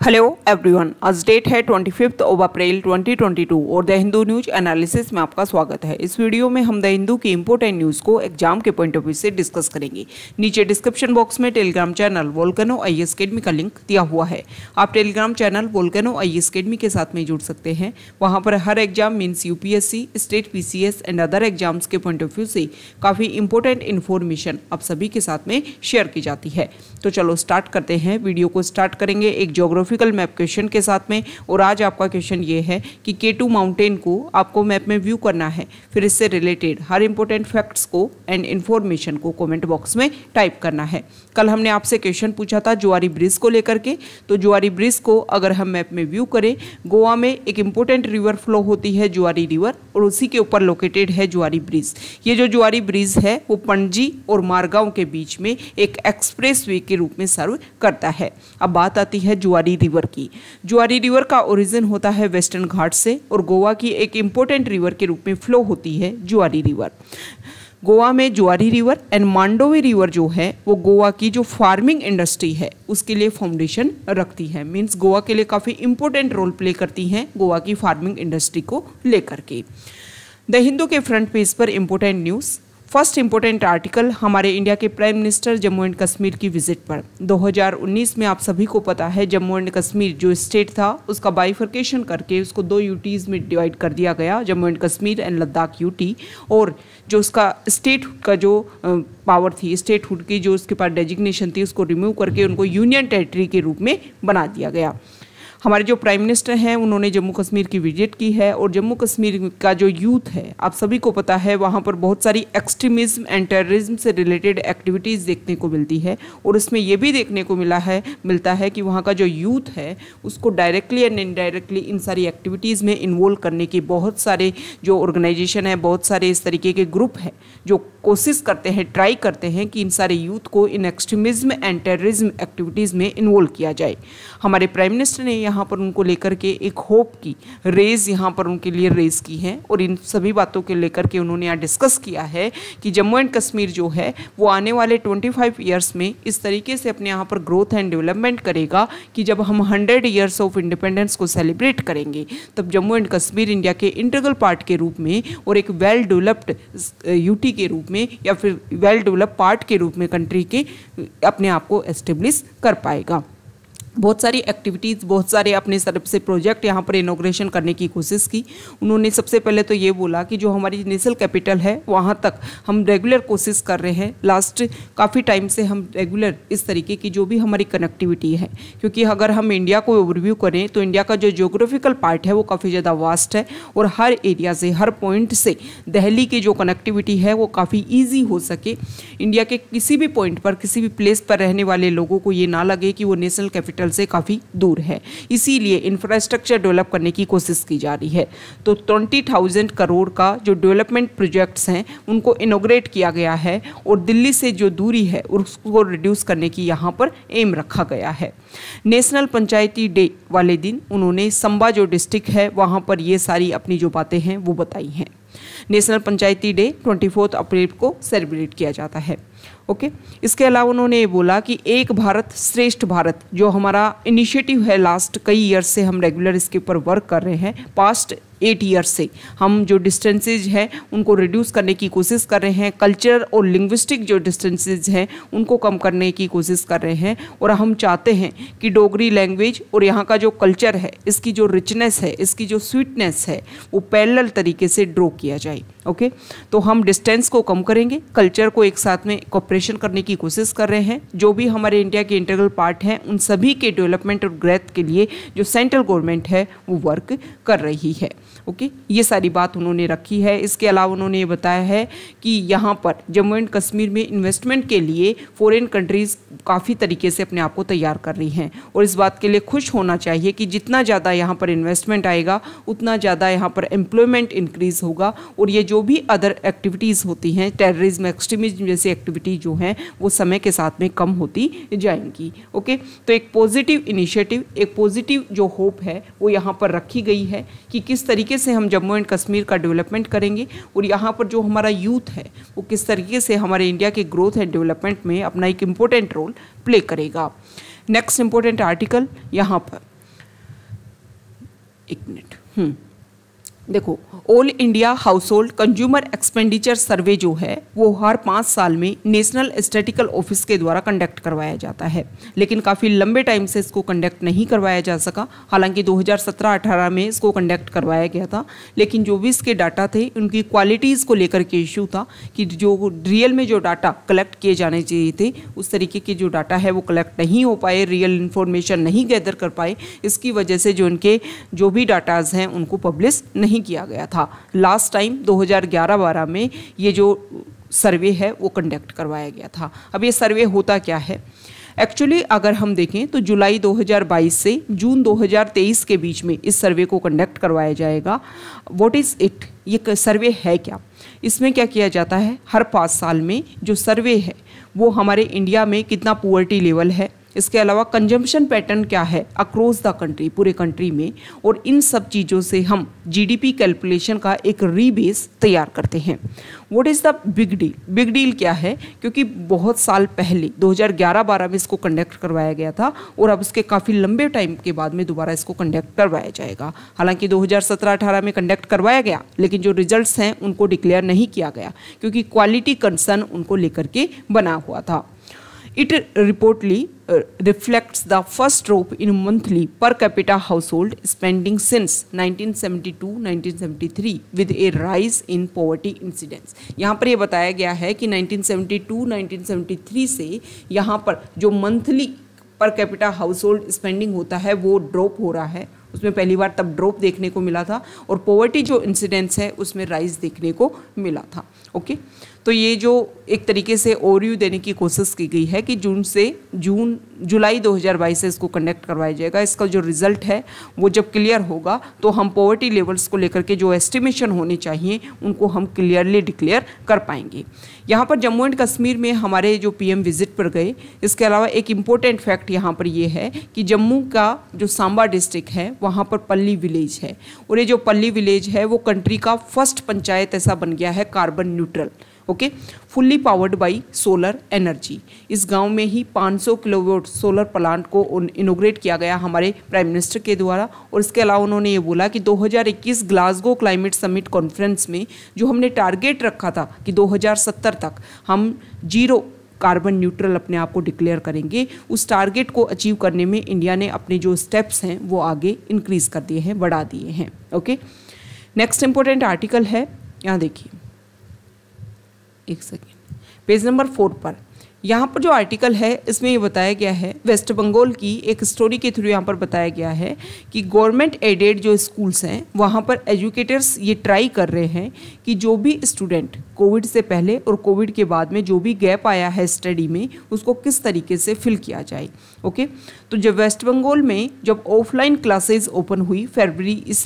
Hello everyone, आज date है 25 अप्रैल 2022 और द हिंदू न्यूज एनालिसिस में आपका स्वागत है। इस वीडियो में हम द हिंदू की इंपॉर्टेंट न्यूज़ को एग्जाम के पॉइंट ऑफ व्यू से डिस्कस करेंगे। नीचे डिस्क्रिप्शन बॉक्स में Telegram channel Volcano IAS academy का लिंक दिया हुआ है। आप Telegram channel Volcano IAS academy के साथ में जुड़ सकते हैं। वहाँ पर हर exam means UPSC, state PCS and other exams के पॉइंट ऑफ व्यू से काफ़ी इंपॉर्टेंट इन्फॉर्मेशन आप सभी के साथ में शेयर की जाती है। तो चलो स्टार्ट करते हैं। वीडियो को स्टार्ट करेंगे एक ज्योग्राफिकल मैप क्वेश्चन के साथ में। और आज आपका क्वेश्चन ये है कि K2 माउंटेन को आपको मैप में व्यू करना है, फिर इससे रिलेटेड हर इंपॉर्टेंट फैक्ट्स को एंड इन्फॉर्मेशन को कमेंट बॉक्स में टाइप करना है। कल हमने आपसे क्वेश्चन पूछा था जुआरी ब्रिज को लेकर के। तो जुआरी ब्रिज को अगर हम मैप में व्यू करें, गोवा में एक इंपॉर्टेंट रिवर फ्लो होती है जुआरी रिवर, और उसी के ऊपर लोकेटेड है जुआरी ब्रिज। ये जो जुआरी ब्रिज है वो पणजी और मारगांव के बीच में एक एक्सप्रेस वे के रूप में सर्व करता है। अब बात आती है जुआरी रिवर की। जुआरी रिवर का ओरिजिन होता है वेस्टर्न घाट से और गोवा की एक इंपॉर्टेंट रिवर के रूप में फ्लो होती है जुआरी रिवर। गोवा में जुआरी रिवर एंड मांडोवी रिवर जो है वो गोवा की जो फार्मिंग इंडस्ट्री है उसके लिए फाउंडेशन रखती है। मींस गोवा के लिए काफ़ी इंपॉर्टेंट रोल प्ले करती हैं गोवा की फार्मिंग इंडस्ट्री को लेकर के। द हिंदू के फ्रंट पेज पर important news. First important article हमारे इंडिया के prime minister Jammu and Kashmir की विजिट पर। 2019 में आप सभी को पता है जम्मू एंड कश्मीर जो स्टेट था उसका बाइफर्केशन करके उसको 2 यूटीज़ में डिवाइड कर दिया गया, Jammu and Kashmir and Ladakh UT. और जो उसका स्टेट का जो पावर थी, स्टेटहुड की जो उसके पास डेजिग्नेशन थी, उसको रिमूव करके उनको यूनियन टेरिटरी के रूप में बना दिया गया। हमारे जो प्राइम मिनिस्टर हैं उन्होंने जम्मू कश्मीर की विजिट की है। और जम्मू कश्मीर का जो यूथ है आप सभी को पता है वहाँ पर बहुत सारी एक्सट्रीमिज्म एंड टेररिज्म से रिलेटेड एक्टिविटीज़ देखने को मिलती है। और उसमें ये भी देखने को मिलता है कि वहाँ का जो यूथ है उसको डायरेक्टली एंड इनडायरेक्टली इन सारी एक्टिविटीज़ में इन्वॉल्व करने की बहुत सारे जो ऑर्गेनाइजेशन है, बहुत सारे इस तरीके के ग्रुप हैं जो कोशिश करते हैं, ट्राई करते हैं कि इन सारे यूथ को इन एक्सट्रीमिज्म एंड टेररिज्म एक्टिविटीज़ में इन्वॉल्व किया जाए। हमारे प्राइम मिनिस्टर ने यहाँ पर उनको लेकर के एक होप की रेज यहाँ पर उनके लिए रेज की है। और इन सभी बातों के लेकर के उन्होंने यहाँ डिस्कस किया है कि जम्मू एंड कश्मीर जो है वो आने वाले 25 ईयर्स में इस तरीके से अपने यहाँ पर ग्रोथ एंड डेवलपमेंट करेगा कि जब हम 100 ईयर्स ऑफ इंडिपेंडेंस को सेलिब्रेट करेंगे तब जम्मू एंड कश्मीर इंडिया के इंटीग्रल पार्ट के रूप में और एक वेल डेवलप्ड यूटी के रूप में या फिर वेल डेवलप्ड पार्ट के रूप में कंट्री के अपने आप को एस्टेब्लिश कर पाएगा। बहुत सारी एक्टिविटीज़, बहुत सारे अपने तरफ से प्रोजेक्ट यहाँ पर इनॉग्रेशन करने की कोशिश की। उन्होंने सबसे पहले तो ये बोला कि जो हमारी नेशनल कैपिटल है वहाँ तक हम रेगुलर कोशिश कर रहे हैं। लास्ट काफ़ी टाइम से हम रेगुलर इस तरीके की जो भी हमारी कनेक्टिविटी है, क्योंकि अगर हम इंडिया को ओवरव्यू करें तो इंडिया का जो ज्योग्राफिकल पार्ट है वो काफ़ी ज़्यादा वास्ट है और हर एरिया से, हर पॉइंट से दिल्ली की जो कनेक्टिविटी है वो काफ़ी ईजी हो सके। इंडिया के किसी भी पॉइंट पर, किसी भी प्लेस पर रहने वाले लोगों को ये ना लगे कि वो नेशनल कैपिटल से काफ़ी दूर है। इसीलिए इंफ्रास्ट्रक्चर डेवलप करने की कोशिश की जा रही है। तो 20,000 करोड़ का जो डेवलपमेंट प्रोजेक्ट्स हैं उनको इनॉग्रेट किया गया है और दिल्ली से जो दूरी है उसको रिड्यूस करने की यहाँ पर एम रखा गया है। नेशनल पंचायती डे वाले दिन उन्होंने संबा जो डिस्ट्रिक्ट है वहाँ पर ये सारी अपनी जो बातें हैं वो बताई हैं। नेशनल पंचायती डे 24 अप्रैल को सेलिब्रेट किया जाता है। ओके, इसके अलावा उन्होंने ये बोला कि एक भारत श्रेष्ठ भारत जो हमारा इनिशिएटिव है, लास्ट कई ईयर्स से हम रेगुलर इसके ऊपर वर्क कर रहे हैं। पास्ट 8 ईयर्स से हम जो डिस्टेंसेज हैं उनको रिड्यूस करने की कोशिश कर रहे हैं। कल्चर और लिंग्विस्टिक जो डिस्टेंसेज हैं उनको कम करने की कोशिश कर रहे हैं। और हम चाहते हैं कि डोगरी लैंग्वेज और यहाँ का जो कल्चर है, इसकी जो रिचनेस है, इसकी जो स्वीटनेस है वो पैरेलल तरीके से ड्रॉ किया जाए। ओके, तो हम डिस्टेंस को कम करेंगे, कल्चर को एक साथ में कोऑपरेशन करने की कोशिश कर रहे हैं। जो भी हमारे इंडिया के इंटीग्रल पार्ट हैं उन सभी के डेवलपमेंट और ग्रोथ के लिए जो सेंट्रल गवर्नमेंट है वो वर्क कर रही है। ओके, ये सारी बात उन्होंने रखी है। इसके अलावा उन्होंने ये बताया है कि यहाँ पर जम्मू एंड कश्मीर में इन्वेस्टमेंट के लिए फॉरेन कंट्रीज़ काफ़ी तरीके से अपने आप को तैयार कर रही हैं और इस बात के लिए खुश होना चाहिए कि जितना ज़्यादा यहाँ पर इन्वेस्टमेंट आएगा उतना ज़्यादा यहाँ पर एम्प्लॉयमेंट इंक्रीज़ होगा। और ये जो भी अदर एक्टिविटीज़ होती हैं, टेररिज्म, एक्सट्रीमिज्म जैसी एक्टिविटी जो हैं वो समय के साथ में कम होती जाएंगी। ओके, तो एक पॉजिटिव इनिशिएटिव, एक पॉजिटिव जो होप है वो यहाँ पर रखी गई है कि किस तरीके से हम जम्मू एंड कश्मीर का डेवलपमेंट करेंगे और यहाँ पर जो हमारा यूथ है वो किस तरीके से हमारे इंडिया के ग्रोथ एंड डेवलपमेंट में अपना एक इम्पोर्टेंट रोल प्ले करेगा। नेक्स्ट इंपॉर्टेंट आर्टिकल यहाँ पर एक मिनट, देखो, all India house hold consumer expenditure सर्वे जो है वो हर 5 साल में नेशनल स्टैटिस्टिकल ऑफिस के द्वारा कंडक्ट करवाया जाता है, लेकिन काफ़ी लंबे टाइम से इसको कंडक्ट नहीं करवाया जा सका। हालांकि 2017-18 में इसको कंडक्ट करवाया गया था, लेकिन जो भी इसके डाटा थे उनकी क्वालिटीज़ को लेकर के इशू था कि जो रियल में जो डाटा कलेक्ट किए जाने चाहिए थे उस तरीके के जो डाटा है वो कलेक्ट नहीं हो पाए, रियल इन्फॉर्मेशन नहीं गैदर कर पाए। इसकी वजह से जो उनके जो भी डाटाज हैं उनको पब्लिश नहीं किया गया था। लास्ट टाइम 2011-12 में ये जो सर्वे है वो कंडक्ट करवाया गया था। अब ये सर्वे होता क्या है एक्चुअली, अगर हम देखें तो जुलाई 2022 से जून 2023 के बीच में इस सर्वे को कंडक्ट करवाया जाएगा। व्हाट इज़ इट, ये सर्वे है क्या? इसमें क्या किया जाता है, हर 5 साल में जो सर्वे है वो हमारे इंडिया में कितना पुअर्टी लेवल है, इसके अलावा कंजम्पशन पैटर्न क्या है अक्रॉस द कंट्री, पूरे कंट्री में, और इन सब चीज़ों से हम जीडीपी कैलकुलेशन का एक रीबेस तैयार करते हैं। What is the big deal? Big deal क्या है, क्योंकि बहुत साल पहले 2011-12 में इसको कंडक्ट करवाया गया था और अब इसके काफ़ी लंबे टाइम के बाद में दोबारा इसको कंडक्ट करवाया जाएगा। हालांकि 2017-18 में कंडक्ट करवाया गया, लेकिन जो रिजल्ट्स हैं उनको डिक्लेयर नहीं किया गया क्योंकि क्वालिटी कंसर्न उनको लेकर के बना हुआ था। It reportedly reflects the first drop in monthly per capita household spending since 1972-1973 with a rise in poverty incidence। यहाँ पर ये बताया गया है कि 1972-1973 से यहाँ पर जो monthly per capita house hold spending होता है वो ड्रॉप हो रहा है, उसमें पहली बार तब ड्रॉप देखने को मिला था, और पॉवर्टी जो इंसिडेंस है उसमें राइज देखने को मिला था। ओके, तो ये जो एक तरीके से ओवरव्यू देने की कोशिश की गई है कि जुलाई 2022 से इसको कंडक्ट करवाया जाएगा। इसका जो रिजल्ट है वो जब क्लियर होगा तो हम पॉवर्टी लेवल्स को लेकर के जो एस्टिमेशन होने चाहिए उनको हम क्लियरली डिक्लेयर कर पाएंगे। यहाँ पर जम्मू एंड कश्मीर में हमारे जो पीएम विजिट पर गए, इसके अलावा एक इम्पोर्टेंट फैक्ट यहाँ पर ये है कि जम्मू का जो सांबा डिस्ट्रिक्ट है वहाँ पर पल्ली विलेज है, और ये जो पल्ली विलेज है वो कंट्री का फर्स्ट पंचायत ऐसा बन गया है carbon neutral. Okay, fully powered by solar energy. इस गांव में ही 500 किलोवाट सोलर प्लांट को इनोग्रेट किया गया हमारे प्राइम मिनिस्टर के द्वारा। और इसके अलावा उन्होंने ये बोला कि 2021 ग्लासगो क्लाइमेट समिट कॉन्फ्रेंस में जो हमने टारगेट रखा था कि 2070 तक हम जीरो कार्बन न्यूट्रल अपने आप को डिक्लेयर करेंगे, उस टारगेट को अचीव करने में इंडिया ने अपने जो स्टेप्स हैं वो आगे इंक्रीज कर दिए हैं, बढ़ा दिए हैं। ओके, नेक्स्ट इंपॉर्टेंट आर्टिकल है, यहाँ देखिए एक सेकेंड, पेज नंबर 4 पर यहाँ पर जो आर्टिकल है इसमें ये बताया गया है, वेस्ट बंगाल की एक स्टोरी के थ्रू यहाँ पर बताया गया है कि गवर्नमेंट एडेड जो स्कूल्स हैं वहाँ पर एजुकेटर्स ये ट्राई कर रहे हैं कि जो भी स्टूडेंट कोविड से पहले और कोविड के बाद में जो भी गैप आया है स्टडी में उसको किस तरीके से फिल किया जाए। ओके, तो जब वेस्ट बंगाल में जब ऑफलाइन क्लासेज ओपन हुई फरवरी इस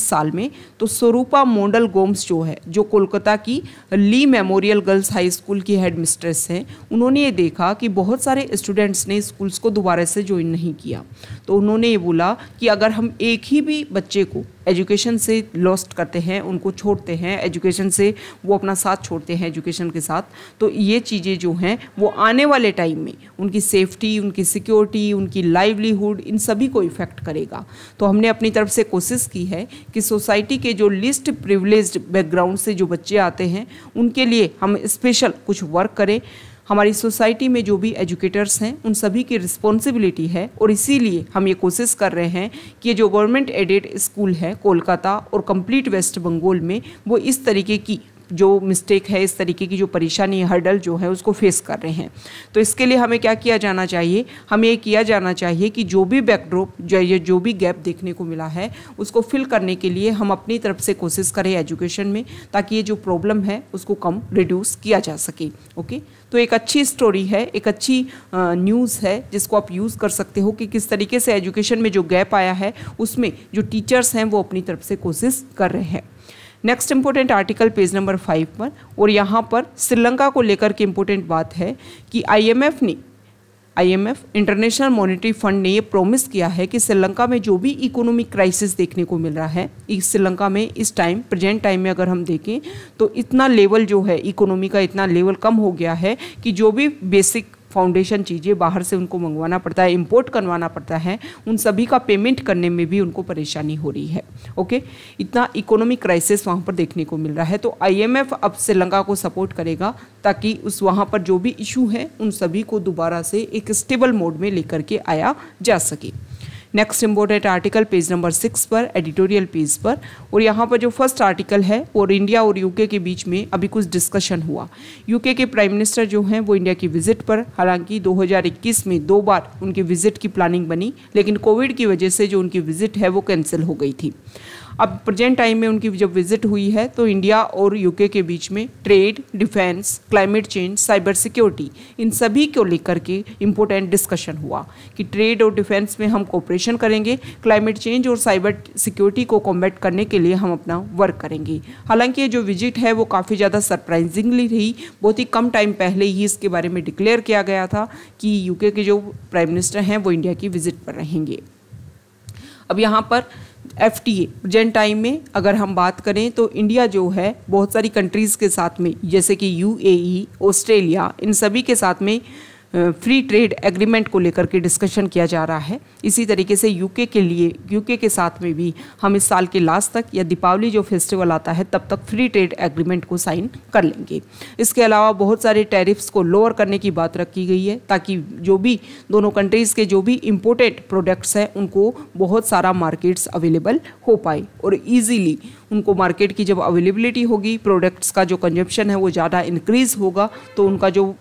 साल में, तो स्वरूपा मोंडल गोम्स जो है, जो कोलकाता की ली मेमोरियल गर्ल्स हाई स्कूल की हेड मिस्ट्रेस हैं, उन्होंने ये देखा कि बहुत सारे स्टूडेंट्स ने स्कूल्स को दोबारा से ज्वाइन नहीं किया। तो उन्होंने ये बोला कि अगर हम एक ही भी बच्चे को एजुकेशन से लॉस्ट करते हैं, उनको छोड़ते हैं एजुकेशन से, वो अपना साथ छोड़ते हैं एजुकेशन के साथ, तो ये चीज़ें जो हैं वो आने वाले टाइम में उनकी सेफ्टी, उनकी सिक्योरिटी, उनकी लाइवलीहुड, इन सभी को इफ़ेक्ट करेगा। तो हमने अपनी तरफ से कोशिश की है कि सोसाइटी के जो लिस्ट प्रिविलेज्ड बैकग्राउंड से जो बच्चे आते हैं उनके लिए हम स्पेशल कुछ वर्क करें। हमारी सोसाइटी में जो भी एजुकेटर्स हैं उन सभी की रिस्पॉन्सिबिलिटी है, और इसीलिए हम ये कोशिश कर रहे हैं कि जो गवर्नमेंट एडेड स्कूल है कोलकाता और कंप्लीट वेस्ट बंगाल में, वो इस तरीके की जो मिस्टेक है, इस तरीके की जो परेशानी, हर्डल जो है उसको फेस कर रहे हैं। तो इसके लिए हमें क्या किया जाना चाहिए, हमें ये किया जाना चाहिए कि जो भी बैकड्रॉप जो भी गैप देखने को मिला है उसको फिल करने के लिए हम अपनी तरफ से कोशिश करें एजुकेशन में, ताकि ये जो प्रॉब्लम है उसको कम रिड्यूस किया जा सके। ओके, तो एक अच्छी स्टोरी है, एक अच्छी न्यूज़ है जिसको आप यूज़ कर सकते हो कि किस तरीके से एजुकेशन में जो गैप आया है उसमें जो टीचर्स हैं वो अपनी तरफ से कोशिश कर रहे हैं। Next important article page number 5 पर, और यहाँ पर श्रीलंका को लेकर के इम्पोर्टेंट बात है कि आईएमएफ इंटरनेशनल मॉनेटरी फंड ने ये प्रॉमिस किया है कि श्रीलंका में जो भी इकोनॉमिक क्राइसिस देखने को मिल रहा है, इस श्रीलंका में इस टाइम प्रेजेंट टाइम में अगर हम देखें तो इतना लेवल जो है इकोनॉमी का, इतना लेवल कम हो गया है कि जो भी बेसिक फाउंडेशन चीज़ें बाहर से उनको मंगवाना पड़ता है, इंपोर्ट करवाना पड़ता है, उन सभी का पेमेंट करने में भी उनको परेशानी हो रही है। ओके, इतना इकोनॉमिक क्राइसिस वहाँ पर देखने को मिल रहा है। तो IMF अब श्रीलंका को सपोर्ट करेगा ताकि उस वहाँ पर जो भी इशू है उन सभी को दोबारा से एक स्टेबल मोड में लेकर के आया जा सके। Next important article page number 6 पर, एडिटोरियल पेज पर, और यहाँ पर जो फर्स्ट आर्टिकल है और इंडिया और यूके के बीच में अभी कुछ डिस्कशन हुआ। यूके के प्राइम मिनिस्टर जो हैं वो इंडिया की विजिट पर, हालांकि 2021 में 2 बार उनकी विजिट की प्लानिंग बनी, लेकिन कोविड की वजह से जो उनकी विजिट है वो कैंसिल हो गई थी। अब प्रेजेंट टाइम में उनकी जब विजिट हुई है तो इंडिया और यूके के बीच में trade, defence, climate change, cyber security, इन सभी को लेकर के इम्पोर्टेंट डिस्कशन हुआ कि ट्रेड और डिफेंस में हम कोऑपरेशन करेंगे, क्लाइमेट चेंज और साइबर सिक्योरिटी को कॉम्बैट करने के लिए हम अपना वर्क करेंगे। हालांकि ये जो विजिट है वो काफ़ी ज़्यादा सरप्राइजिंगली रही। बहुत ही कम टाइम पहले ही इसके बारे में डिक्लेयर किया गया था कि यूके के जो प्राइम मिनिस्टर हैं वो इंडिया की विजिट पर रहेंगे। अब यहाँ पर FTA प्रेजेंट टाइम में अगर हम बात करें तो इंडिया जो है बहुत सारी कंट्रीज़ के साथ में, जैसे कि UAE, ऑस्ट्रेलिया, इन सभी के साथ में फ्री ट्रेड एग्रीमेंट को लेकर के डिस्कशन किया जा रहा है। इसी तरीके से यूके के लिए, यूके के साथ में भी हम इस साल के लास्ट तक या दीपावली जो फेस्टिवल आता है तब तक फ्री ट्रेड एग्रीमेंट को साइन कर लेंगे। इसके अलावा बहुत सारे टैरिफ्स को लोअर करने की बात रखी गई है ताकि जो भी दोनों कंट्रीज़ के जो भी इम्पोर्टेड प्रोडक्ट्स हैं उनको बहुत सारा मार्केट्स अवेलेबल हो पाए और ईजीली उनको मार्केट की जब अवेलेबिलिटी होगी, प्रोडक्ट्स का जो कंजप्शन है वो ज़्यादा इंक्रीज़ होगा तो उनका जो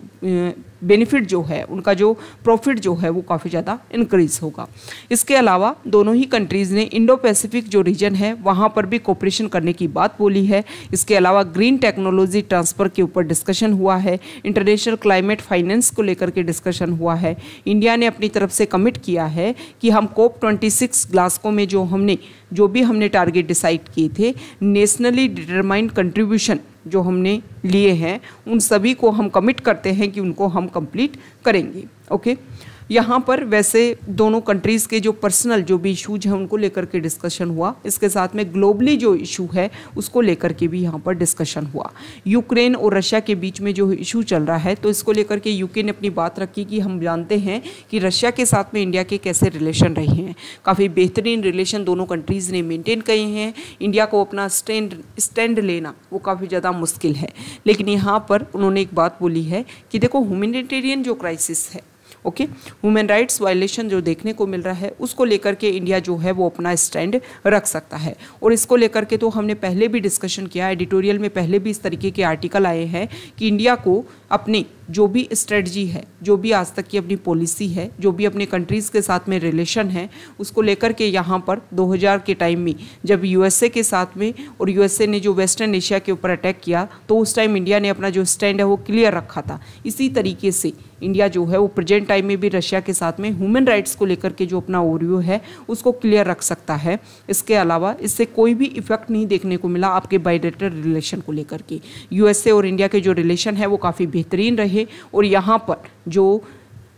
बेनिफिट जो है, उनका जो प्रॉफिट जो है वो काफ़ी ज़्यादा इंक्रीज़ होगा। इसके अलावा दोनों ही कंट्रीज़ ने इंडो पैसिफिक जो रीजन है वहाँ पर भी कोऑपरेशन करने की बात बोली है। इसके अलावा ग्रीन टेक्नोलॉजी ट्रांसफ़र के ऊपर डिस्कशन हुआ है, इंटरनेशनल क्लाइमेट फाइनेंस को लेकर के डिस्कशन हुआ है। इंडिया ने अपनी तरफ से कमिट किया है कि हम COP26 ग्लासगो में जो भी हमने टारगेट डिसाइड किए थे, नेशनली डिटरमाइंड कंट्रीब्यूशन जो हमने लिए हैं, उन सभी को हम कमिट करते हैं कि उनको हम कंप्लीट करेंगे। ओके, यहाँ पर वैसे दोनों कंट्रीज़ के जो पर्सनल जो भी इशूज हैं उनको लेकर के डिस्कशन हुआ। इसके साथ में ग्लोबली जो इशू है उसको लेकर के भी यहाँ पर डिस्कशन हुआ। यूक्रेन और रशिया के बीच में जो इशू चल रहा है तो इसको लेकर के यूके ने अपनी बात रखी कि हम जानते हैं कि रशिया के साथ में इंडिया के कैसे रिलेशन रहे हैं, काफ़ी बेहतरीन रिलेशन दोनों कंट्रीज़ ने मेंटेन किए हैं। इंडिया को अपना स्टैंड लेना वो काफ़ी ज़्यादा मुश्किल है, लेकिन यहाँ पर उन्होंने एक बात बोली है कि देखो ह्यूमैनिटेरियन जो क्राइसिस है, ओके, ह्यूमन राइट्स वायलेशन जो देखने को मिल रहा है उसको लेकर के इंडिया जो है वो अपना स्टैंड रख सकता है। और इसको लेकर के तो हमने पहले भी डिस्कशन किया, एडिटोरियल में पहले भी इस तरीके के आर्टिकल आए हैं कि इंडिया को अपनी जो भी स्ट्रेटजी है, जो भी आज तक की अपनी पॉलिसी है, जो भी अपने कंट्रीज़ के साथ में रिलेशन है, उसको लेकर के यहाँ पर 2000 के टाइम में जब USA के साथ में और USA ने जो वेस्टर्न एशिया के ऊपर अटैक किया तो उस टाइम इंडिया ने अपना जो स्टैंड है वो क्लियर रखा था। इसी तरीके से इंडिया जो है वो प्रेजेंट टाइम में भी रशिया के साथ में ह्यूमन राइट्स को लेकर के जो अपना ओवरव्यू है उसको क्लियर रख सकता है। इसके अलावा इससे कोई भी इफेक्ट नहीं देखने को मिला आपके बायलैटरल रिलेशन को लेकर के। USA और इंडिया के जो रिलेशन है वो काफ़ी बेहतरीन रहे और यहाँ पर जो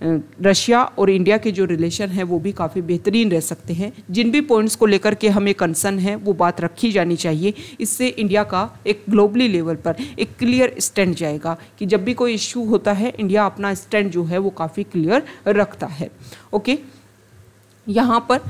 रशिया और इंडिया के जो रिलेशन है वो भी काफ़ी बेहतरीन रह सकते हैं। जिन भी पॉइंट्स को लेकर के हमें कंसर्न है वो बात रखी जानी चाहिए। इससे इंडिया का एक ग्लोबली लेवल पर एक क्लियर स्टैंड जाएगा कि जब भी कोई इश्यू होता है इंडिया अपना स्टैंड जो है वो काफ़ी क्लियर रखता है। ओके, यहाँ पर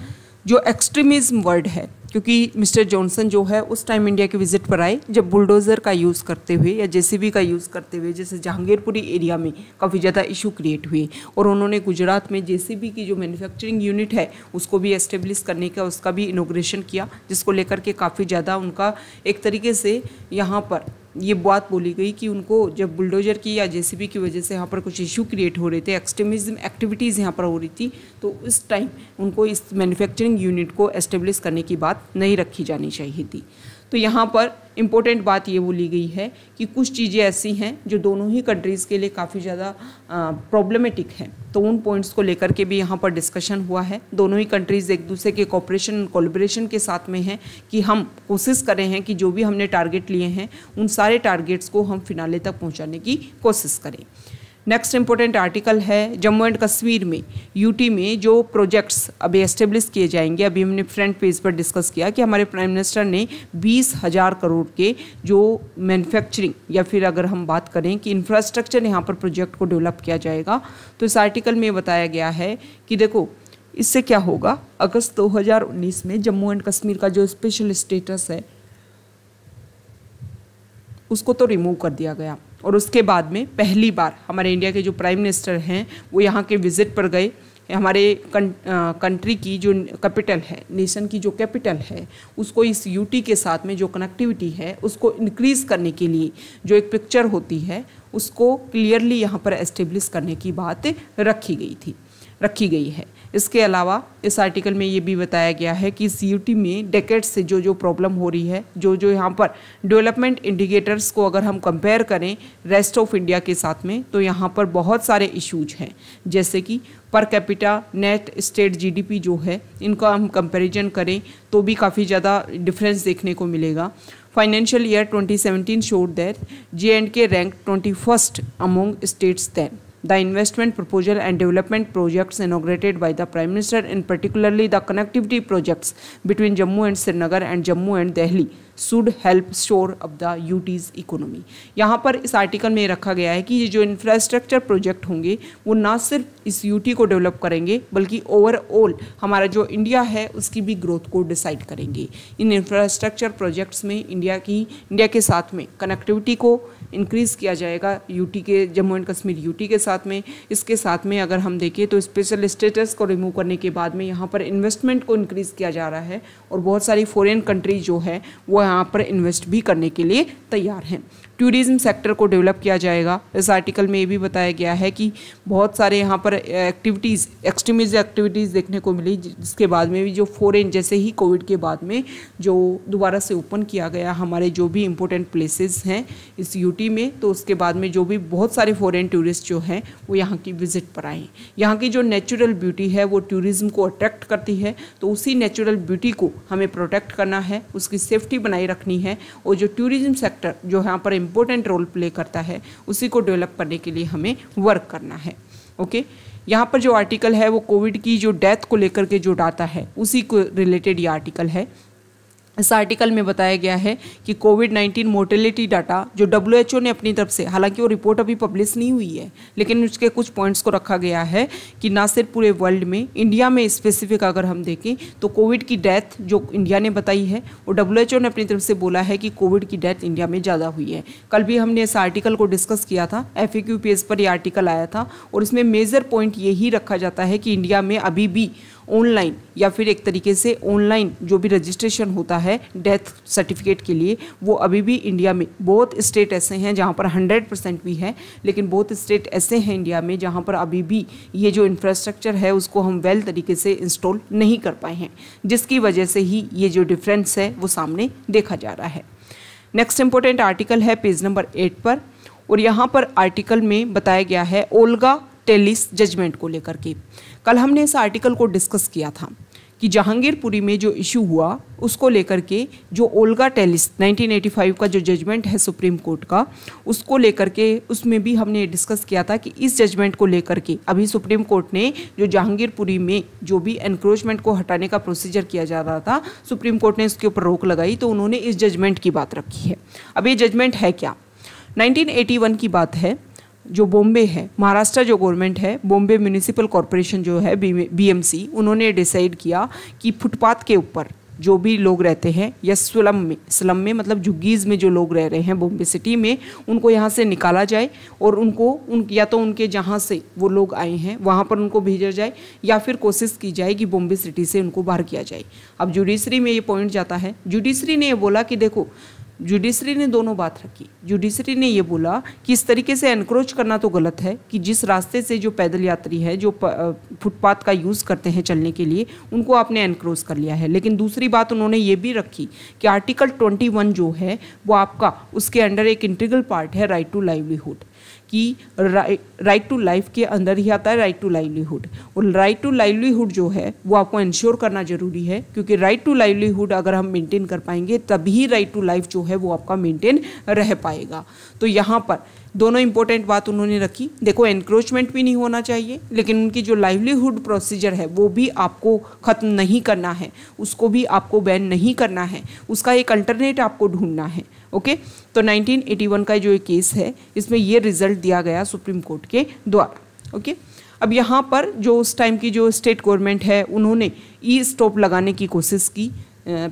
जो एक्सट्रीमिज्म वर्ड है, क्योंकि मिस्टर जॉनसन जो है उस टाइम इंडिया के विजिट पर आए जब बुलडोज़र का यूज़ करते हुए या JCB का यूज़ करते हुए जैसे जहांगीरपुरी एरिया में काफ़ी ज़्यादा इशू क्रिएट हुए और उन्होंने गुजरात में JCB की जो मैन्युफैक्चरिंग यूनिट है उसको भी एस्टेब्लिश करने का उसका भी इनोग्रेशन किया, जिसको लेकर के काफ़ी ज़्यादा उनका एक तरीके से यहाँ पर ये बात बोली गई कि उनको जब बुलडोजर की या JCB की वजह से यहाँ पर कुछ इशू क्रिएट हो रहे थे, एक्सट्रीमिज्म एक्टिविटीज़ यहाँ पर हो रही थी, तो उस टाइम उनको इस मैन्युफैक्चरिंग यूनिट को एस्टेब्लिश करने की बात नहीं रखी जानी चाहिए थी। तो यहाँ पर इम्पोर्टेंट बात ये बोली गई है कि कुछ चीज़ें ऐसी हैं जो दोनों ही कंट्रीज़ के लिए काफ़ी ज़्यादा प्रॉब्लमेटिक हैं, तो उन पॉइंट्स को लेकर के भी यहाँ पर डिस्कशन हुआ है। दोनों ही कंट्रीज़ एक दूसरे के कोऑपरेशन कोलैबोरेशन के साथ में हैं कि हम कोशिश करें हैं कि जो भी हमने टारगेट लिए हैं उन सारे टारगेट्स को हम फिनाले तक पहुँचाने की कोशिश करें। नेक्स्ट इंपॉर्टेंट आर्टिकल है जम्मू एंड कश्मीर में यूटी में जो प्रोजेक्ट्स अभी एस्टेब्लिश किए जाएंगे। अभी हमने फ्रंट पेज पर डिस्कस किया कि हमारे प्राइम मिनिस्टर ने 20,000 करोड़ के जो मैन्युफैक्चरिंग या फिर अगर हम बात करें कि इंफ्रास्ट्रक्चर यहाँ पर प्रोजेक्ट को डेवलप किया जाएगा। तो इस आर्टिकल में बताया गया है कि देखो इससे क्या होगा, अगस्त 2019 में जम्मू एंड कश्मीर का जो स्पेशल स्टेटस है उसको तो रिमूव कर दिया गया और उसके बाद में पहली बार हमारे इंडिया के जो प्राइम मिनिस्टर हैं वो यहाँ के विजिट पर गए। हमारे कंट्री की जो कैपिटल है, नेशन की जो कैपिटल है, उसको इस यूटी के साथ में जो कनेक्टिविटी है उसको इंक्रीज़ करने के लिए जो एक पिक्चर होती है उसको क्लियरली यहाँ पर एस्टेब्लिश करने की बात रखी गई है। इसके अलावा इस आर्टिकल में ये भी बताया गया है कि इस यूटी में डेकेड से जो प्रॉब्लम हो रही है, जो यहाँ पर डेवलपमेंट इंडिकेटर्स को अगर हम कंपेयर करें रेस्ट ऑफ इंडिया के साथ में, तो यहाँ पर बहुत सारे इश्यूज हैं, जैसे कि per capita net state GDP जो है इनका हम कंपैरिजन करें तो भी काफ़ी ज़्यादा डिफरेंस देखने को मिलेगा। Financial year 2017 showed that J&K ranked 21st among states then. The investment proposal and development projects inaugurated by the Prime Minister, and particularly the connectivity projects between Jammu and Srinagar and Jammu and Delhi, should help shore up the UT's economy. यहाँ पर इस article में रखा गया है कि ये जो इंफ्रास्ट्रक्चर प्रोजेक्ट होंगे वो ना सिर्फ इस यूटी को डेवलप करेंगे बल्कि ओवरऑल हमारा जो इंडिया है उसकी भी ग्रोथ को डिसाइड करेंगे। इन इंफ्रास्ट्रक्चर प्रोजेक्ट्स में इंडिया के साथ में कनेक्टिविटी को इंक्रीज़ किया जाएगा यूटी के, जम्मू एंड कश्मीर यूटी के साथ में। इसके साथ में अगर हम देखें तो स्पेशल स्टेटस को रिमूव करने के बाद में यहाँ पर इन्वेस्टमेंट को इंक्रीज़ किया जा रहा है और बहुत सारी फॉरेन कंट्रीज जो है वो यहाँ पर इन्वेस्ट भी करने के लिए तैयार हैं। टूरिज्म सेक्टर को डेवलप किया जाएगा। इस आर्टिकल में ये भी बताया गया है कि बहुत सारे यहाँ पर एक्सट्रीमिस्ट एक्टिविटीज़ देखने को मिली, जिसके बाद में भी जो फॉरेन, जैसे ही कोविड के बाद में जो दोबारा से ओपन किया गया हमारे जो भी इम्पोर्टेंट प्लेसेस हैं इस यूटी में, तो उसके बाद में जो भी बहुत सारे फॉरेन टूरिस्ट जो हैं वो यहाँ की विजिट पर आए। यहाँ की जो नेचुरल ब्यूटी है वो टूरिज्म को अट्रैक्ट करती है, तो उसी नेचुरल ब्यूटी को हमें प्रोटेक्ट करना है, उसकी सेफ्टी बनाए रखनी है और जो टूरिज्म सेक्टर जो यहाँ पर इम्पोर्टेंट रोल प्ले करता है उसी को डेवलप करने के लिए हमें वर्क करना है। ओके, यहाँ पर जो आर्टिकल है वो कोविड की जो डेथ को लेकर के जो डाटा है उसी को रिलेटेड ये आर्टिकल है। इस आर्टिकल में बताया गया है कि कोविड-19 मोर्टेलिटी डाटा जो WHO ने अपनी तरफ से, हालांकि वो रिपोर्ट अभी पब्लिश नहीं हुई है, लेकिन उसके कुछ पॉइंट्स को रखा गया है कि ना सिर्फ पूरे वर्ल्ड में, इंडिया में स्पेसिफिक अगर हम देखें तो कोविड की डेथ जो इंडिया ने बताई है वो WHO ने अपनी तरफ से बोला है कि कोविड की डेथ इंडिया में ज़्यादा हुई है। कल भी हमने इस आर्टिकल को डिस्कस किया था, FAQ पेज पर यह आर्टिकल आया था और इसमें मेजर पॉइंट यही रखा जाता है कि इंडिया में अभी भी ऑनलाइन या फिर एक तरीके से ऑनलाइन जो भी रजिस्ट्रेशन होता है डेथ सर्टिफिकेट के लिए, वो अभी भी इंडिया में बहुत स्टेट ऐसे हैं जहां पर 100% भी है, लेकिन बहुत स्टेट ऐसे हैं इंडिया में जहां पर अभी भी ये जो इंफ्रास्ट्रक्चर है उसको हम वेल तरीके से इंस्टॉल नहीं कर पाए हैं, जिसकी वजह से ही ये जो डिफरेंस है वो सामने देखा जा रहा है। नेक्स्ट इंपॉर्टेंट आर्टिकल है पेज नंबर 8 पर, और यहाँ पर आर्टिकल में बताया गया है ओल्गा टेलिस जजमेंट को लेकर के। कल हमने इस आर्टिकल को डिस्कस किया था कि जहांगीरपुरी में जो इशू हुआ उसको लेकर के जो ओल्गा टेलिस 1985 का जो जजमेंट है सुप्रीम कोर्ट का, उसको लेकर के उसमें भी हमने डिस्कस किया था कि इस जजमेंट को लेकर के अभी सुप्रीम कोर्ट ने जो जहांगीरपुरी में जो भी एनक्रोचमेंट को हटाने का प्रोसीजर किया जा रहा था, सुप्रीम कोर्ट ने इसके ऊपर रोक लगाई, तो उन्होंने इस जजमेंट की बात रखी है। अब ये जजमेंट है क्या? 1981 की बात है। जो बॉम्बे है, महाराष्ट्र जो गवर्नमेंट है, बॉम्बे म्यूनिसिपल कॉरपोरेशन जो है BMC, उन्होंने डिसाइड किया कि फुटपाथ के ऊपर जो भी लोग रहते हैं या स्लम में मतलब झुग्गीज़ में जो लोग रह रहे हैं बॉम्बे सिटी में, उनको यहाँ से निकाला जाए और या तो उनके जहाँ से वो लोग आए हैं वहाँ पर उनको भेजा जाए या फिर कोशिश की जाए कि बॉम्बे सिटी से उनको बाहर किया जाए। अब जुडिशरी में ये पॉइंट जाता है, जुडिशरी ने ये बोला कि देखो, जुडिशरी ने दोनों बात रखी। जुडिशरी ने ये बोला कि इस तरीके से एनक्रोच करना तो गलत है कि जिस रास्ते से जो पैदल यात्री है जो फुटपाथ का यूज़ करते हैं चलने के लिए, उनको आपने एनक्रोच कर लिया है। लेकिन दूसरी बात उन्होंने ये भी रखी कि आर्टिकल 21 जो है वो आपका उसके अंडर एक इंटीग्रल पार्ट है राइट टू लाइवलीहुड, कि राइट टू लाइफ के अंदर ही आता है राइट टू लाइवलीहुड। और राइट टू लाइवलीहुड जो है वो आपको इंश्योर करना जरूरी है, क्योंकि राइट टू लाइवलीहुड अगर हम मेंटेन कर पाएंगे तभी राइट टू लाइफ जो है वो आपका मेंटेन रह पाएगा। तो यहाँ पर दोनों इंपॉर्टेंट बात उन्होंने रखी। देखो, एनक्रोचमेंट भी नहीं होना चाहिए, लेकिन उनकी जो लाइवलीहुड प्रोसीजर है वो भी आपको ख़त्म नहीं करना है, उसको भी आपको बैन नहीं करना है, उसका एक अल्टरनेट आपको ढूंढना है। ओके, तो 1981 का जो केस है इसमें ये रिजल्ट दिया गया सुप्रीम कोर्ट के द्वारा। ओके, अब यहाँ पर जो उस टाइम की जो स्टेट गवर्नमेंट है उन्होंने ई स्टॉप लगाने की कोशिश की।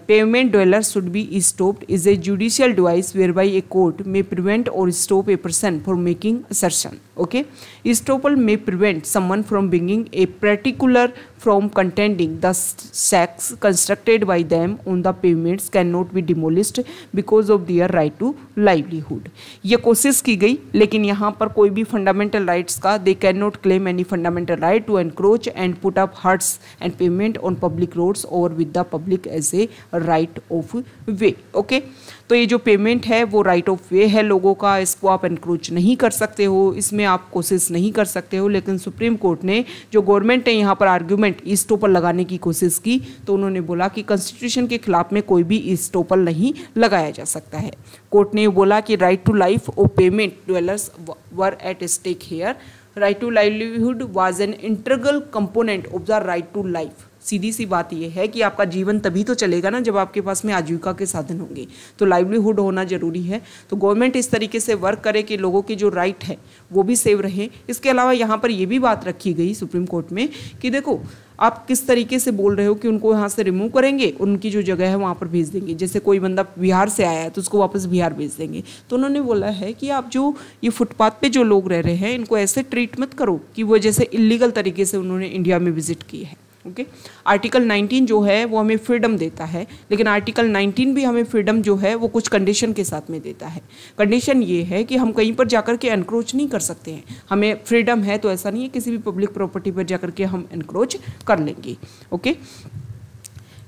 Pavement dwellers should be stopped is a judicial device whereby a court may prevent or stop a person from making assertion. Okay, estoppel may prevent someone from bringing a particular from contending the sacks constructed by them on the pavements cannot be demolished because of their right to livelihood. ये कोशिश की गई, लेकिन यहाँ पर कोई भी fundamental rights का they cannot claim any fundamental right to encroach and put up huts and pavement on public roads or with the public as a right of way. Okay, तो ये जो पेमेंट है वो राइट ऑफ वे है लोगों का, इसको आप एनक्रोच नहीं कर सकते हो, इसमें आप कोशिश नहीं कर सकते हो। लेकिन सुप्रीम कोर्ट ने, जो गवर्नमेंट ने यहाँ पर आर्ग्यूमेंट ईस्टोपल लगाने की कोशिश की, तो उन्होंने बोला कि कॉन्स्टिट्यूशन के खिलाफ में कोई भी ईस्टोपल नहीं लगाया जा सकता है। कोर्ट ने बोला कि right to life of pavement dwellers were at stake here, right to livelihood was an integral component of the right to life. सीधी सी बात यह है कि आपका जीवन तभी तो चलेगा ना जब आपके पास में आजीविका के साधन होंगे, तो लाइवलीहुड होना जरूरी है। तो गवर्नमेंट इस तरीके से वर्क करे कि लोगों के जो राइट है वो भी सेव रहे। इसके अलावा यहाँ पर ये भी बात रखी गई सुप्रीम कोर्ट में कि देखो, आप किस तरीके से बोल रहे हो कि उनको यहाँ से रिमूव करेंगे, उनकी जो जगह है वहाँ पर भेज देंगे। जैसे कोई बंदा बिहार से आया है तो उसको वापस बिहार भेज देंगे। तो उन्होंने बोला है कि आप जो ये फुटपाथ पे जो लोग रह रहे हैं इनको ऐसे ट्रीट मत करो कि वो जैसे इलीगल तरीके से उन्होंने इंडिया में विजिट की है। ओके, आर्टिकल 19 जो है वो हमें फ्रीडम देता है, लेकिन आर्टिकल 19 भी हमें फ्रीडम जो है वो कुछ कंडीशन के साथ में देता है। कंडीशन ये है कि हम कहीं पर जाकर के एनक्रोच नहीं कर सकते हैं। हमें फ्रीडम है तो ऐसा नहीं है किसी भी पब्लिक प्रॉपर्टी पर जाकर के हम एनक्रोच कर लेंगे। ओके,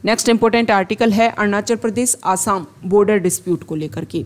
नेक्स्ट इंपॉर्टेंट आर्टिकल है अरुणाचल प्रदेश आसाम बॉर्डर डिस्प्यूट को लेकर के।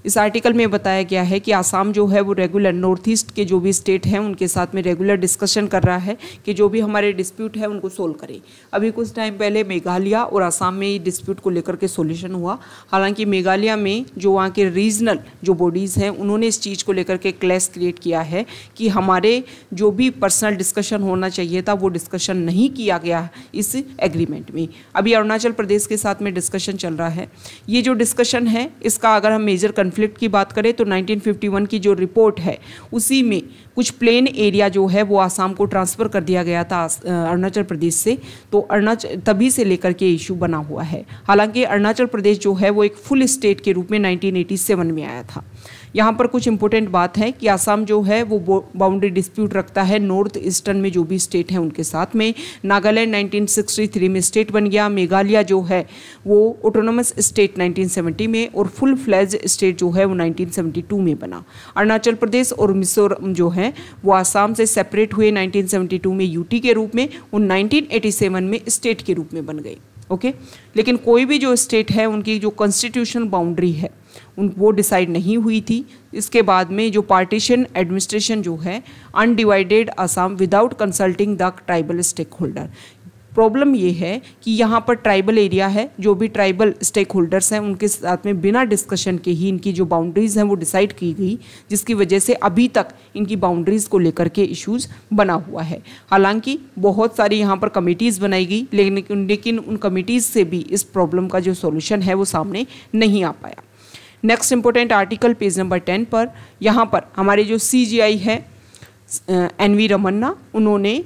इस आर्टिकल में बताया गया है कि आसाम जो है वो रेगुलर नॉर्थ ईस्ट के जो भी स्टेट हैं उनके साथ में रेगुलर डिस्कशन कर रहा है कि जो भी हमारे डिस्प्यूट है उनको सोल्व करें। अभी कुछ टाइम पहले मेघालय और आसाम में डिस्प्यूट को लेकर के सोल्यूशन हुआ। हालांकि मेघालय में जो वहाँ के रीजनल जो बॉडीज़ हैं उन्होंने इस चीज़ को लेकर के क्लैश क्रिएट किया है कि हमारे जो भी पर्सनल डिस्कशन होना चाहिए था वो डिस्कशन नहीं किया गया इस एग्रीमेंट में। अभी अरुणाचल प्रदेश के साथ में डिस्कशन चल रहा है। ये जो डिस्कशन है इसका अगर हम मेजर कन्फ्लिक्ट की बात करें तो 1951 की जो रिपोर्ट है उसी में कुछ प्लेन एरिया जो है वो आसाम को ट्रांसफ़र कर दिया गया था अरुणाचल प्रदेश से। तो अरुणाचल तभी से लेकर के इशू बना हुआ है। हालांकि अरुणाचल प्रदेश जो है वो एक फुल स्टेट के रूप में 1987 में आया था। यहाँ पर कुछ इंपॉर्टेंट बात है कि आसाम जो है वो बाउंड्री डिस्प्यूट रखता है नॉर्थ ईस्टर्न में जो भी स्टेट हैं उनके साथ में। नागालैंड 1963 में स्टेट बन गया। मेघालय जो है वो ऑटोनोमस स्टेट 1970 में और फुल फ्लैज स्टेट जो है वो 1972 में बना। अरुणाचल प्रदेश और मिजोरम जो है वो आसाम से सेपरेट हुए 1972 में यूटी के रूप में और 1987 में स्टेट के रूप में बन गए। ओके, लेकिन कोई भी जो स्टेट है उनकी जो कॉन्स्टिट्यूशनल बाउंड्री है वो डिसाइड नहीं हुई थी। इसके बाद में जो पार्टीशन एडमिनिस्ट्रेशन जो है undivided Assam without consulting the tribal stake holder. Problem ये है कि यहाँ पर ट्राइबल एरिया है, जो भी ट्राइबल स्टेक होल्डर्स हैं उनके साथ में बिना डिस्कशन के ही इनकी जो बाउंड्रीज़ हैं वो डिसाइड की गई, जिसकी वजह से अभी तक इनकी बाउंड्रीज़ को लेकर के इश्यूज़ बना हुआ है। हालांकि बहुत सारी यहाँ पर कमिटीज़ बनाई गई, लेकिन उन कमिटीज़ से भी इस प्रॉब्लम का जो सॉल्यूशन है वो सामने नहीं आ पाया। Next important article page number 10 पर, यहाँ पर हमारे जो CJI है NV रमन्ना, उन्होंने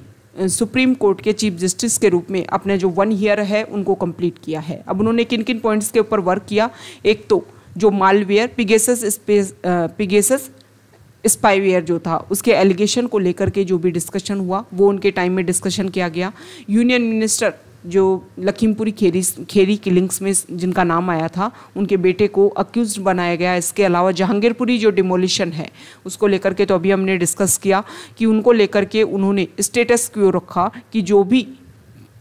सुप्रीम कोर्ट के चीफ जस्टिस के रूप में अपने जो 1 ईयर है उनको कंप्लीट किया है। अब उन्होंने किन किन पॉइंट्स के ऊपर वर्क किया, एक तो जो मालवेयर पिगेसस स्पाईवेयर जो था उसके एलिगेशन को लेकर के जो भी डिस्कशन हुआ वो उनके टाइम में डिस्कशन किया गया। यूनियन मिनिस्टर जो लखीमपुरी खेरी किलिंग्स में जिनका नाम आया था उनके बेटे को अक्यूज्ड बनाया गया। इसके अलावा जहांगीरपुरी जो डिमोलिशन है उसको लेकर के तो अभी हमने डिस्कस किया कि उनको लेकर के उन्होंने स्टेटस क्यो रखा कि जो भी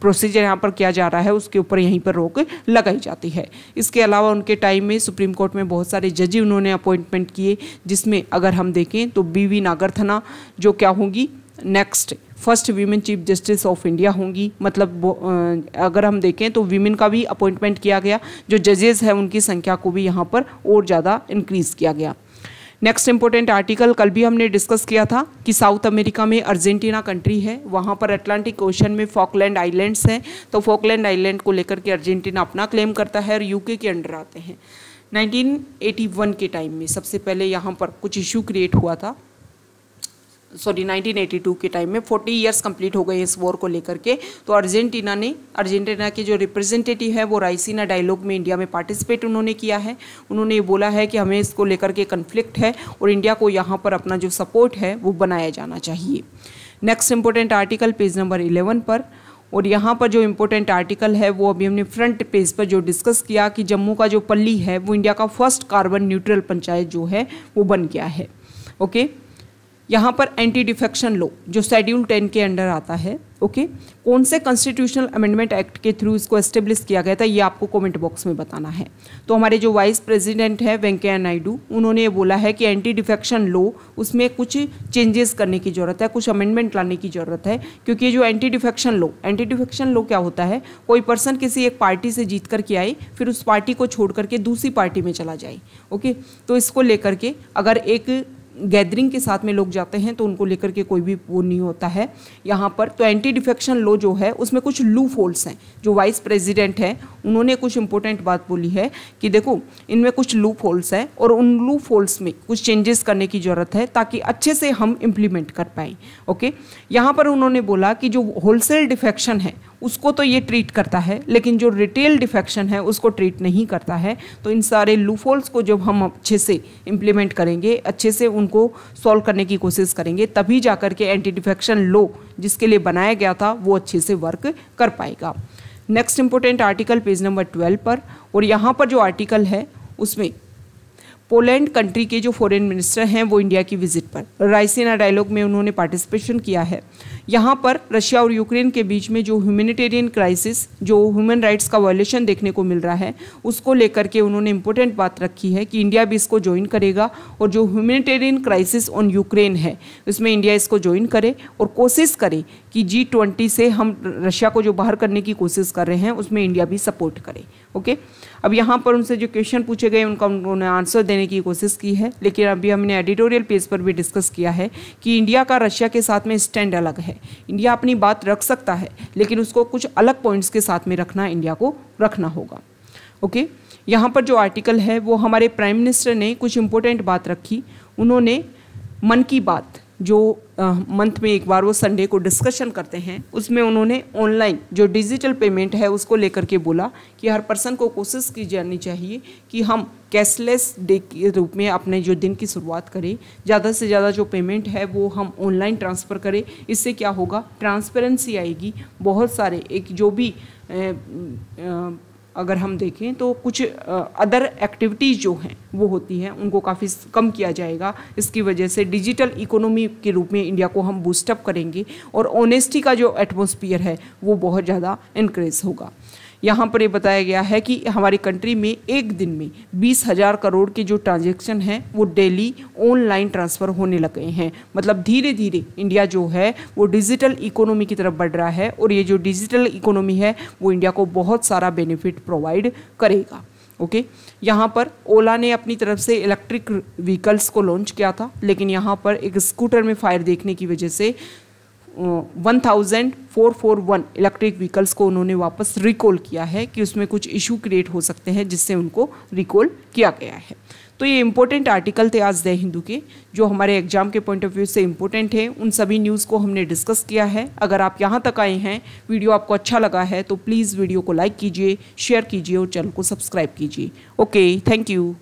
प्रोसीजर यहाँ पर किया जा रहा है उसके ऊपर यहीं पर रोक लगाई जाती है। इसके अलावा उनके टाइम में सुप्रीम कोर्ट में बहुत सारे जज उन्होंने अपॉइंटमेंट किए, जिसमें अगर हम देखें तो BV नागरथना जो क्या होंगी next first women chief justice of India होंगी। मतलब अगर हम देखें तो वीमेन का भी अपॉइंटमेंट किया गया, जो जजेस है उनकी संख्या को भी यहाँ पर और ज़्यादा इंक्रीज किया गया। नेक्स्ट इंपॉर्टेंट आर्टिकल कल भी हमने डिस्कस किया था कि साउथ अमेरिका में अर्जेंटीना कंट्री है, वहाँ पर अटलांटिक ओशन में फॉकलैंड आइलैंड्स हैं, तो फॉकलैंड आइलैंड को लेकर के अर्जेंटीना अपना क्लेम करता है और यूके के अंडर आते हैं। 1981 के टाइम में सबसे पहले यहाँ पर कुछ इशू क्रिएट हुआ था, 1982 के टाइम में 40 इयर्स कंप्लीट हो गए इस वॉर को लेकर के, तो अर्जेंटीना के जो रिप्रेजेंटेटिव है वो राइसीना डायलॉग में इंडिया में पार्टिसिपेट उन्होंने किया है। उन्होंने ये बोला है कि हमें इसको लेकर के कन्फ्लिक्ट है और इंडिया को यहाँ पर अपना जो सपोर्ट है वो बनाया जाना चाहिए। Next important article page number 11 पर, और यहाँ पर जो इम्पोर्टेंट आर्टिकल है वो अभी हमने फ्रंट पेज पर जो डिस्कस किया कि जम्मू का जो पल्ली है वो इंडिया का फर्स्ट कार्बन न्यूट्रल पंचायत जो है वो बन गया है। ओके, यहाँ पर एंटी डिफेक्शन लॉ जो शेड्यूल 10 के अंडर आता है, ओके, कौन से कॉन्स्टिट्यूशनल अमेंडमेंट एक्ट के थ्रू इसको एस्टेब्लिश किया गया था ये आपको कमेंट बॉक्स में बताना है। तो हमारे जो वाइस प्रेसिडेंट है वेंकैया नायडू, उन्होंने ये बोला है कि एंटी डिफेक्शन लॉ उसमें कुछ चेंजेस करने की ज़रूरत है, कुछ अमेंडमेंट लाने की ज़रूरत है, क्योंकि ये जो एंटी डिफेक्शन लॉ क्या होता है, कोई पर्सन किसी एक पार्टी से जीत करके आए फिर उस पार्टी को छोड़ करके दूसरी पार्टी में चला जाए। ओके, तो इसको लेकर के अगर एक गैदरिंग के साथ में लोग जाते हैं तो उनको लेकर के कोई भी वो नहीं होता है यहाँ पर। तो एंटी डिफेक्शन लॉ जो है उसमें कुछ लूप होल्स हैं। जो वाइस प्रेसिडेंट हैं उन्होंने कुछ इंपॉर्टेंट बात बोली है कि देखो इनमें कुछ लूप होल्स हैं और उन लूप होल्स में कुछ चेंजेस करने की ज़रूरत है ताकि अच्छे से हम इम्प्लीमेंट कर पाएँ। ओके, यहाँ पर उन्होंने बोला कि जो होलसेल डिफेक्शन है उसको तो ये ट्रीट करता है, लेकिन जो रिटेल डिफेक्शन है उसको ट्रीट नहीं करता है। तो इन सारे लूपहोल्स को जब हम अच्छे से इम्प्लीमेंट करेंगे, अच्छे से उनको सॉल्व करने की कोशिश करेंगे, तभी जाकर के एंटी डिफेक्शन लॉ जिसके लिए बनाया गया था वो अच्छे से वर्क कर पाएगा। Next important article page number 12 पर, और यहाँ पर जो आर्टिकल है उसमें पोलैंड कंट्री के जो फॉरेन मिनिस्टर हैं वो इंडिया की विजिट पर राइसीना डायलॉग में उन्होंने पार्टिसिपेशन किया है। यहाँ पर रशिया और यूक्रेन के बीच में जो ह्यूमैनिटेरियन क्राइसिस, जो ह्यूमन राइट्स का वायलेशन देखने को मिल रहा है, उसको लेकर के उन्होंने इंपॉर्टेंट बात रखी है कि इंडिया भी इसको ज्वाइन करेगा और जो ह्यूमैनिटेरियन क्राइसिस ऑन यूक्रेन है उसमें इंडिया इसको ज्वाइन करे और कोशिश करे कि G20 से हम रशिया को जो बाहर करने की कोशिश कर रहे हैं उसमें इंडिया भी सपोर्ट करे। ओके, अब यहाँ पर उनसे जो क्वेश्चन पूछे गए उनका उन्होंने आंसर देने की कोशिश की है, लेकिन अभी हमने एडिटोरियल पेज पर भी डिस्कस किया है कि इंडिया का रशिया के साथ में स्टैंड अलग है। इंडिया अपनी बात रख सकता है लेकिन उसको कुछ अलग पॉइंट्स के साथ में रखना इंडिया को रखना होगा। ओके, यहाँ पर जो आर्टिकल है वो हमारे प्राइम मिनिस्टर ने कुछ इंपॉर्टेंट बात रखी। उन्होंने मन की बात जो मंथ में एक बार वो संडे को डिस्कशन करते हैं उसमें उन्होंने ऑनलाइन जो डिजिटल पेमेंट है उसको लेकर के बोला कि हर पर्सन को कोशिश की जानी चाहिए कि हम कैशलेस डे के रूप में अपने जो दिन की शुरुआत करें, ज़्यादा से ज़्यादा जो पेमेंट है वो हम ऑनलाइन ट्रांसफ़र करें। इससे क्या होगा, ट्रांसपेरेंसी आएगी। बहुत सारे एक जो भी अगर हम देखें तो कुछ अदर एक्टिविटीज़ जो हैं वो होती हैं उनको काफ़ी कम किया जाएगा। इसकी वजह से डिजिटल इकोनॉमी के रूप में इंडिया को हम बूस्टअप करेंगे और ऑनेस्टी का जो एटमॉस्फेयर है वो बहुत ज़्यादा इनक्रीज होगा। यहाँ पर ये बताया गया है कि हमारी कंट्री में एक दिन में 20,000 करोड़ के जो ट्रांजैक्शन हैं वो डेली ऑनलाइन ट्रांसफ़र होने लगे हैं। मतलब धीरे धीरे इंडिया जो है वो डिजिटल इकोनॉमी की तरफ बढ़ रहा है और ये जो डिजिटल इकोनॉमी है वो इंडिया को बहुत सारा बेनिफिट प्रोवाइड करेगा। ओके, यहाँ पर ओला ने अपनी तरफ से इलेक्ट्रिक व्हीकल्स को लॉन्च किया था, लेकिन यहाँ पर एक स्कूटर में फायर देखने की वजह से 1441 इलेक्ट्रिक व्हीकल्स को उन्होंने वापस रिकॉल किया है कि उसमें कुछ इशू क्रिएट हो सकते हैं जिससे उनको रिकॉल किया गया है। तो ये इंपॉर्टेंट आर्टिकल थे आज द हिंदू के, जो हमारे एग्जाम के पॉइंट ऑफ व्यू से इंपॉर्टेंट है। उन सभी न्यूज़ को हमने डिस्कस किया है। अगर आप यहाँ तक आए हैं, वीडियो आपको अच्छा लगा है तो प्लीज़ वीडियो को लाइक कीजिए, शेयर कीजिए और चैनल को सब्सक्राइब कीजिए। Okay, thank you.